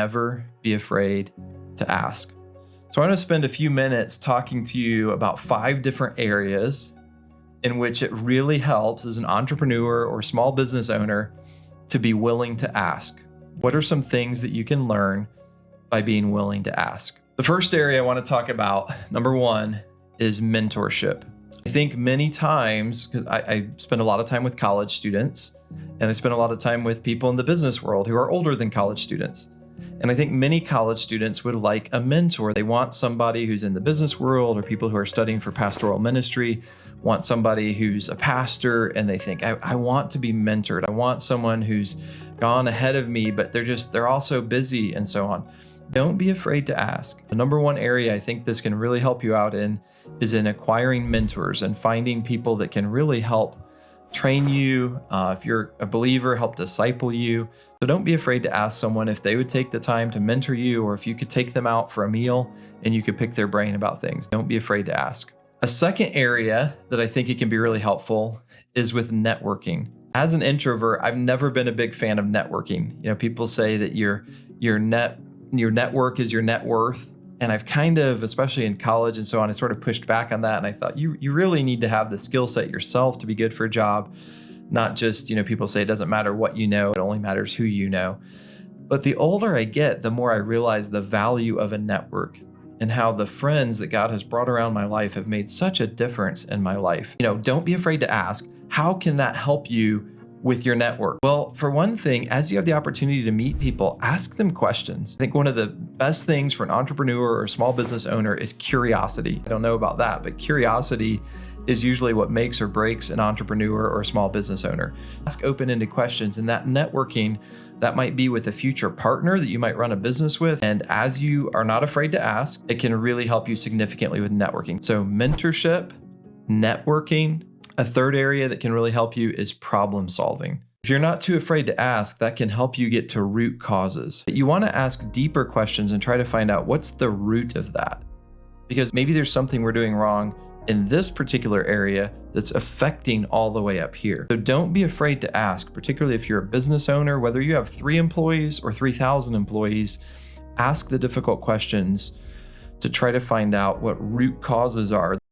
never be afraid to ask. So I'm going to spend a few minutes talking to you about 5 different areas in which it really helps as an entrepreneur or small business owner to be willing to ask. What are some things that you can learn by being willing to ask? The first area I want to talk about, number 1, is mentorship. I think many times, because I spend a lot of time with college students, and I spend a lot of time with people in the business world who are older than college students. And I think many college students would like a mentor. They want somebody who's in the business world, or people who are studying for pastoral ministry want somebody who's a pastor, and they think, I want to be mentored. I want someone who's gone ahead of me, but they're all so busy and so on. Don't be afraid to ask. The number 1 area I think this can really help you out in is in acquiring mentors and finding people that can really help train you. If you're a believer, help disciple you. So don't be afraid to ask someone if they would take the time to mentor you, or if you could take them out for a meal and you could pick their brain about things. Don't be afraid to ask. A second area that I think it can be really helpful is with networking. As an introvert, I've never been a big fan of networking. You know, people say that your network is your net worth. And I've kind of, especially in college and so on, I sort of pushed back on that. And I thought you really need to have the skill set yourself to be good for a job. Not just, people say it doesn't matter what you know, it only matters who you know. But the older I get, the more I realize the value of a network and how the friends that God has brought around my life have made such a difference in my life. Don't be afraid to ask, how can that help you with your network? Well, for one thing, as you have the opportunity to meet people, ask them questions. I think one of the best things for an entrepreneur or small business owner is curiosity. I don't know about that, but curiosity is usually what makes or breaks an entrepreneur or small business owner. Ask open-ended questions, and that networking, that might be with a future partner that you might run a business with. And as you are not afraid to ask, it can really help you significantly with networking. So mentorship, networking. A third area that can really help you is problem solving. If you're not too afraid to ask, that can help you get to root causes. But you want to ask deeper questions and try to find out what's the root of that. Because maybe there's something we're doing wrong in this particular area that's affecting all the way up here. So don't be afraid to ask, particularly if you're a business owner, whether you have 3 employees or 3,000 employees, ask the difficult questions to try to find out what root causes are.